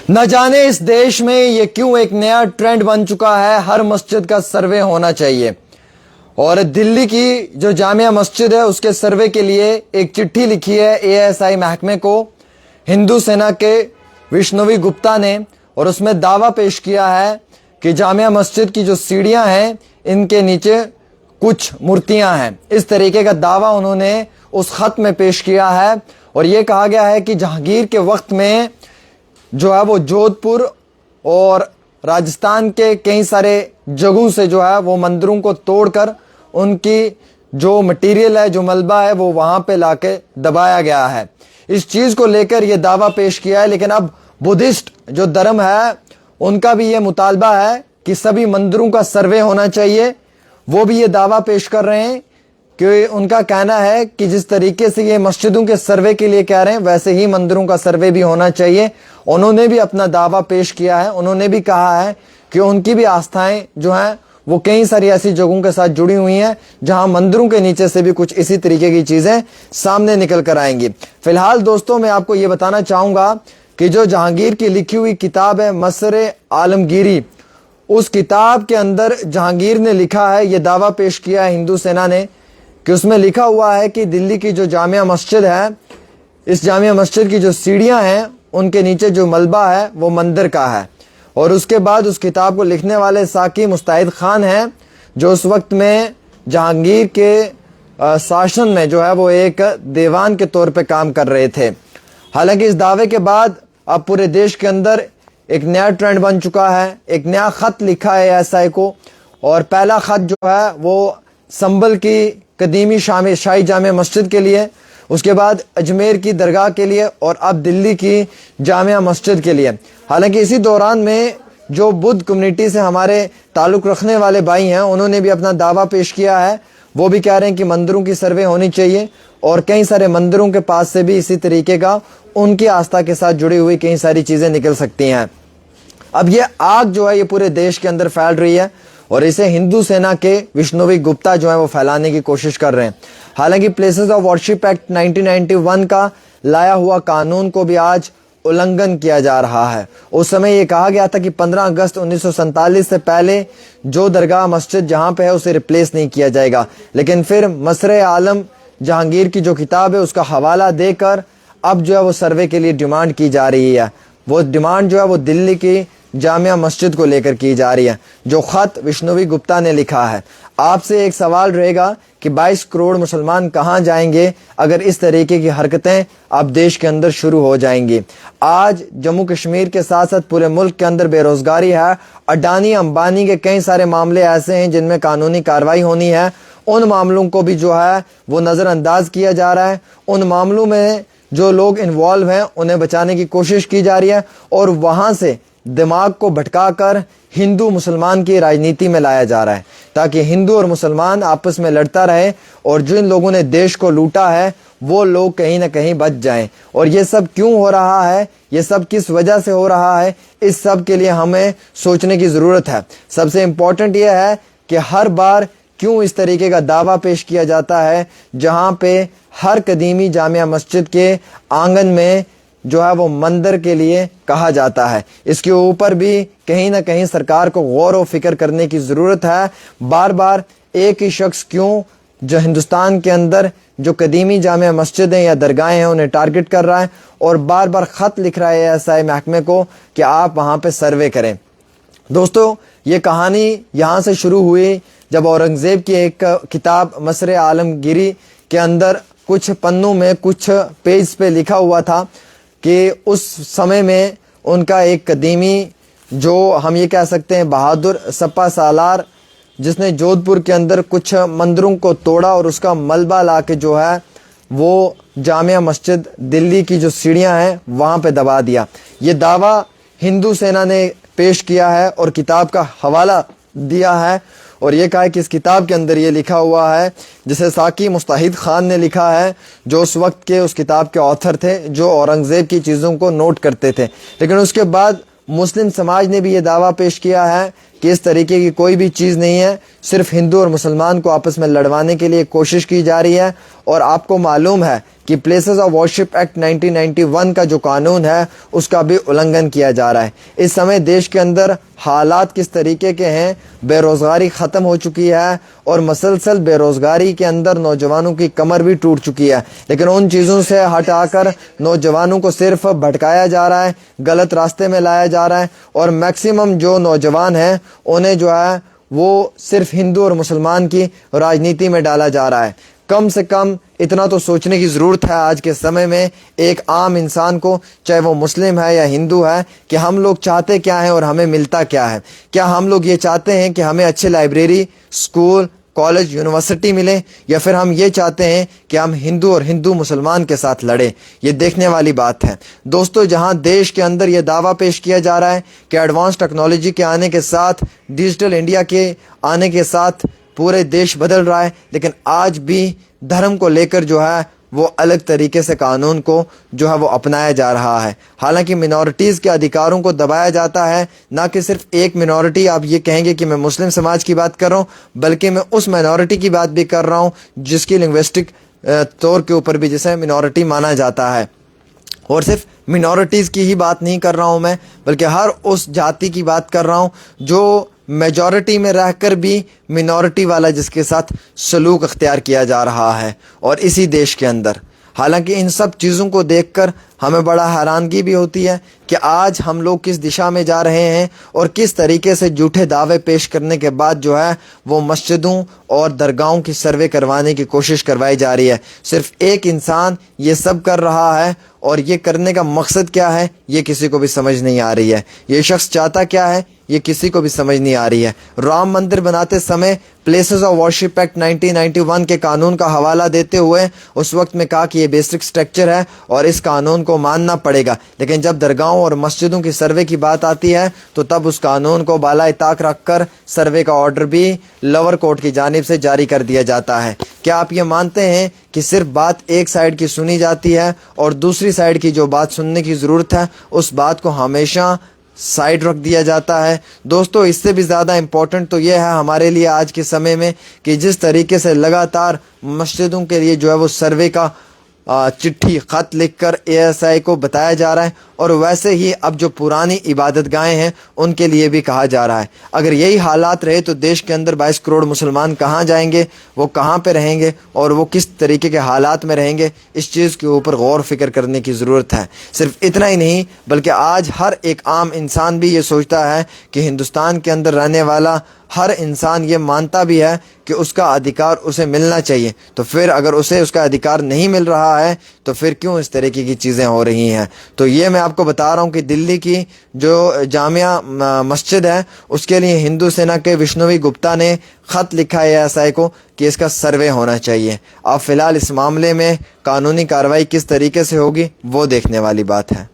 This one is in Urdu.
نہ جانے اس دیش میں یہ کیوں ایک نیا ٹرینڈ بن چکا ہے، ہر مسجد کا سروے ہونا چاہیے۔ اور دلی کی جو جامعہ مسجد ہے اس کے سروے کے لیے ایک چٹھی لکھی ہے ASI محکمے کو ہندو سینا کے وشنوی گپتا نے، اور اس میں دعویٰ پیش کیا ہے کہ جامعہ مسجد کی جو سیڑھیاں ہیں ان کے نیچے کچھ مورتیاں ہیں۔ اس طریقے کا دعویٰ انہوں نے اس خط میں پیش کیا ہے، اور یہ کہا گیا ہے کہ جہانگیر کے وقت میں جو ہے وہ جودھ پور اور راجستھان کے کئی سارے جگہوں سے جو ہے وہ مندروں کو توڑ کر ان کی جو مٹیریل ہے، جو ملبہ ہے، وہ وہاں پہ لا کے دبایا گیا ہے۔ اس چیز کو لے کر یہ دعویٰ پیش کیا ہے، لیکن اب بدھسٹ جو دھرم ہے ان کا بھی یہ مطالبہ ہے کہ سبھی مندروں کا سروے ہونا چاہیے۔ وہ بھی یہ دعویٰ پیش کر رہے ہیں کہ ان کا کہنا ہے کہ جس طریقے سے یہ مسجدوں کے سروے کے لیے کہہ رہے ہیں ویسے ہی مندروں کا سروے بھی ہونا چاہیے۔ انہوں نے بھی اپنا دعویٰ پیش کیا ہے، انہوں نے بھی کہا ہے کہ ان کی بھی آستھائیں جو ہیں وہ کئی ساری ایسی جگہوں کے ساتھ جڑی ہوئی ہیں جہاں مندروں کے نیچے سے بھی کچھ اسی طریقے کی چیزیں سامنے نکل کر آئیں گی۔ فی الحال دوستوں میں آپ کو یہ بتانا چاہوں گا کہ جو جہانگیر کی لکھی ہوئی کتاب ہے مصر عالمگیری، اس کتاب کے اندر جہانگیر نے لکھا ہے، یہ دعویٰ پیش کیا ہے ہندو سینا نے کہ اس میں لکھا ہوا ہے کہ دلی کی جو جامعہ مسجد ہے، اس جامعہ مسجد کی جو سیڑھیاں ہیں ان کے نیچے جو ملبہ ہے وہ مندر کا ہے۔ اور اس کے بعد اس کتاب کو لکھنے والے ساقی مستعد خان ہیں جو اس وقت میں جہانگیر کے شاشن میں جو ہے وہ ایک دیوان کے طور پہ کام کر رہے تھے۔ حالانکہ اس دعوے کے بعد اب پورے دیش کے اندر ایک نیا ٹرینڈ بن چکا ہے، ایک نیا خط لکھا ہے ASI کو، اور پہلا خط جو ہے وہ سنبل کی قدیمی شاہی جامع مسجد کے لیے، اس کے بعد اجمیر کی درگاہ کے لیے، اور اب دلی کی جامعہ مسجد کے لیے۔ حالانکہ اسی دوران میں جو بدھ کمیونٹی سے ہمارے تعلق رکھنے والے بھائی ہیں انہوں نے بھی اپنا دعویٰ پیش کیا ہے، وہ بھی کہہ رہے ہیں کہ مندروں کی سروے ہونی چاہیے، اور کئی سارے مندروں کے پاس سے بھی اسی طریقے کا ان کی آستھا کے ساتھ جڑی ہوئی کئی ساری چیزیں نکل سکتی ہیں۔ اب یہ آگ جو ہے یہ پورے دیش کے اندر پھیل رہی ہے، اور اسے ہندو سینا کے وشنوی گپتا جو ہے وہ پھیلانے کی کوشش کر رہے ہیں۔ حالانکہ پلیسز آف ورشپ ایکٹ 1991 کا لایا ہوا قانون کو بھی آج النگھن کیا جا رہا ہے۔ اس سمے یہ کہا گیا تھا کہ 15 اگست 1947 سے پہلے جو درگاہ مسجد جہاں پہ ہے اسے ریپلیس نہیں کیا جائے گا، لیکن پھر مصر عالم جہانگیر کی جو کتاب ہے اس کا حوالہ دے کر اب جو ہے وہ سروے کے لیے ڈیمانڈ کی جا رہی ہے۔ وہ ڈیمانڈ جو ہے وہ دلی کی جامعہ مسجد کو لے کر کی جا رہی ہے، جو خط وشنوی گپتا نے لکھا ہے۔ آپ سے ایک سوال رہے گا کہ 22 کروڑ مسلمان کہاں جائیں گے اگر اس طریقے کی حرکتیں اب دیش کے اندر شروع ہو جائیں گی؟ آج جموں کشمیر کے ساتھ ساتھ پورے ملک کے اندر بے روزگاری ہے، اڈانی امبانی کے کئی سارے معاملے ایسے ہیں جن میں قانونی کارروائی ہونی ہے، ان معاملوں کو بھی جو ہے وہ نظر انداز کیا جا رہا ہے، ان معاملوں میں جو لوگ انوالو ہیں انہیں بچانے کی کوشش کی جا رہی ہے، اور وہاں سے دماغ کو بھٹکا کر ہندو مسلمان کی راجنیتی میں لایا جا رہا ہے تاکہ ہندو اور مسلمان آپس میں لڑتا رہے، اور جن لوگوں نے دیش کو لوٹا ہے وہ لوگ کہیں نہ کہیں بچ جائیں۔ اور یہ سب کیوں ہو رہا ہے، یہ سب کس وجہ سے ہو رہا ہے، اس سب کے لیے ہمیں سوچنے کی ضرورت ہے۔ سب سے امپورٹنٹ یہ ہے کہ ہر بار کیوں اس طریقے کا دعویٰ پیش کیا جاتا ہے جہاں پہ ہر قدیمی جامعہ مسجد کے آنگن میں جو ہے وہ مندر کے لیے کہا جاتا ہے۔ اس کے اوپر بھی کہیں نہ کہیں سرکار کو غور و فکر کرنے کی ضرورت ہے۔ بار بار ایک ہی شخص کیوں جو ہندوستان کے اندر جو قدیمی جامع مسجدیں یا درگاہیں ہیں انہیں ٹارگٹ کر رہا ہے، اور بار بار خط لکھ رہا ہے ASI محکمے کو کہ آپ وہاں پہ سروے کریں۔ دوستو یہ کہانی یہاں سے شروع ہوئی جب اورنگزیب کی ایک کتاب مصر عالمگیری کے اندر کچھ پنوں میں کچھ پیج پہ لکھا ہوا تھا کہ اس سمے میں ان کا ایک قدیمی جو ہم یہ کہہ سکتے ہیں بہادر سپہ سالار جس نے جودھ پور کے اندر کچھ مندروں کو توڑا اور اس کا ملبہ لا کے جو ہے وہ جامعہ مسجد دلی کی جو سیڑھیاں ہیں وہاں پہ دبا دیا۔ یہ دعویٰ ہندو سینا نے پیش کیا ہے اور کتاب کا حوالہ دیا ہے، اور یہ کہا ہے کہ اس کتاب کے اندر یہ لکھا ہوا ہے جسے ساقی مستعد خان نے لکھا ہے، جو اس وقت کے اس کتاب کے آتھر تھے، جو اورنگزیب کی چیزوں کو نوٹ کرتے تھے۔ لیکن اس کے بعد مسلم سماج نے بھی یہ دعویٰ پیش کیا ہے کہ اس طریقے کی کوئی بھی چیز نہیں ہے، صرف ہندو اور مسلمان کو آپس میں لڑوانے کے لیے کوشش کی جا رہی ہے۔ اور آپ کو معلوم ہے کہ پلیسز آف ورشپ ایکٹ 1991 کا جو قانون ہے اس کا بھی النگھن کیا جا رہا ہے۔ اس سمے دیش کے اندر حالات کس طریقے کے ہیں، بے روزگاری ختم ہو چکی ہے اور مسلسل بے روزگاری کے اندر نوجوانوں کی کمر بھی ٹوٹ چکی ہے، لیکن ان چیزوں سے ہٹا کر نوجوانوں کو صرف بھٹکایا جا رہا ہے، غلط راستے میں لایا جا رہا ہے، اور میکسیمم جو نوجوان ہیں انہیں جو ہے وہ صرف ہندو اور مسلمان کی راجنیتی میں ڈالا جا رہا ہے۔ کم سے کم اتنا تو سوچنے کی ضرورت ہے آج کے سمے میں ایک عام انسان کو، چاہے وہ مسلم ہے یا ہندو ہے، کہ ہم لوگ چاہتے کیا ہیں اور ہمیں ملتا کیا ہے۔ کیا ہم لوگ یہ چاہتے ہیں کہ ہمیں اچھے لائبریری، اسکول، کالج، یونیورسٹی ملے، یا پھر ہم یہ چاہتے ہیں کہ ہم ہندو اور ہندو مسلمان کے ساتھ لڑیں؟ یہ دیکھنے والی بات ہے دوستو۔ جہاں دیش کے اندر یہ دعویٰ پیش کیا جا رہا ہے کہ ایڈوانس ٹیکنالوجی کے آنے کے ساتھ، ڈیجیٹل انڈیا کے آنے کے ساتھ پورے دیش بدل رہا ہے، لیکن آج بھی دھرم کو لے کر جو ہے وہ الگ طریقے سے قانون کو جو ہے وہ اپنایا جا رہا ہے۔ حالانکہ منورٹیز کے ادھیکاروں کو دبایا جاتا ہے، نہ کہ صرف ایک منورٹی، آپ یہ کہیں گے کہ میں مسلم سماج کی بات کر رہا ہوں، بلکہ میں اس منورٹی کی بات بھی کر رہا ہوں جس کی لنگوسٹک طور کے اوپر بھی جسے منورٹی مانا جاتا ہے۔ اور صرف منورٹیز کی ہی بات نہیں کر رہا ہوں میں، بلکہ ہر اس جاتی کی بات کر رہا ہوں جو میجورٹی میں رہ کر بھی منورٹی والا جس کے ساتھ سلوک اختیار کیا جا رہا ہے، اور اسی دیش کے اندر۔ حالانکہ ان سب چیزوں کو دیکھ کر ہمیں بڑا حیرانگی بھی ہوتی ہے کہ آج ہم لوگ کس دشا میں جا رہے ہیں، اور کس طریقے سے جھوٹے دعوے پیش کرنے کے بعد جو ہے وہ مسجدوں اور درگاہوں کی سروے کروانے کی کوشش کروائی جا رہی ہے۔ صرف ایک انسان یہ سب کر رہا ہے، اور یہ کرنے کا مقصد کیا ہے یہ کسی کو بھی سمجھ نہیں آ رہی ہے۔ یہ شخص چاہتا کیا ہے یہ کسی کو بھی سمجھ نہیں آ رہی ہے۔ رام مندر بناتے سمے پلیسز آف ورشپ ایکٹ 1991 کے قانون کا حوالہ دیتے ہوئے اس وقت میں کہا کہ یہ بیسک سٹرکچر ہے اور اس قانون کو ماننا پڑے گا، لیکن جب درگاہوں اور مسجدوں کی سروے کی بات آتی ہے تو تب اس قانون کو بالائے طاق رکھ کر سروے کا آرڈر بھی لوور کورٹ کی جانب سے جاری کر دیا جاتا ہے۔ کیا آپ یہ مانتے ہیں کہ صرف بات ایک سائیڈ کی سنی جاتی ہے اور دوسری سائیڈ کی جو بات سننے کی ضرورت ہے اس بات کو ہمیشہ سائیڈ رکھ دیا جاتا ہے؟ دوستو اس سے بھی زیادہ امپورٹنٹ تو یہ ہے ہمارے لیے آج کے سمے میں کہ جس طریقے سے لگاتار مسجدوں کے لیے جو ہے وہ سروے کا چٹھی خط لکھ کر ASI کو بتایا جا رہا ہے، اور ویسے ہی اب جو پرانی عبادت گاہیں ہیں ان کے لیے بھی کہا جا رہا ہے۔ اگر یہی حالات رہے تو دیش کے اندر 22 کروڑ مسلمان کہاں جائیں گے، وہ کہاں پہ رہیں گے، اور وہ کس طریقے کے حالات میں رہیں گے؟ اس چیز کے اوپر غور فکر کرنے کی ضرورت ہے۔ صرف اتنا ہی نہیں بلکہ آج ہر ایک عام انسان بھی یہ سوچتا ہے کہ ہندوستان کے اندر رہنے والا ہر انسان یہ مانتا بھی ہے کہ اس کا ادھیکار اسے ملنا چاہیے۔ تو پھر اگر اسے اس کا ادھیکار نہیں مل رہا ہے تو پھر کیوں اس طریقے کی چیزیں ہو رہی ہیں؟ تو یہ میں آپ کو بتا رہا ہوں کہ دلی کی جو جامعہ مسجد ہے اس کے لیے ہندو سینا کے وشنوی گپتا نے خط لکھا ہے ASI کو کہ اس کا سروے ہونا چاہیے۔ اب فی الحال اس معاملے میں قانونی کارروائی کس طریقے سے ہوگی وہ دیکھنے والی بات ہے۔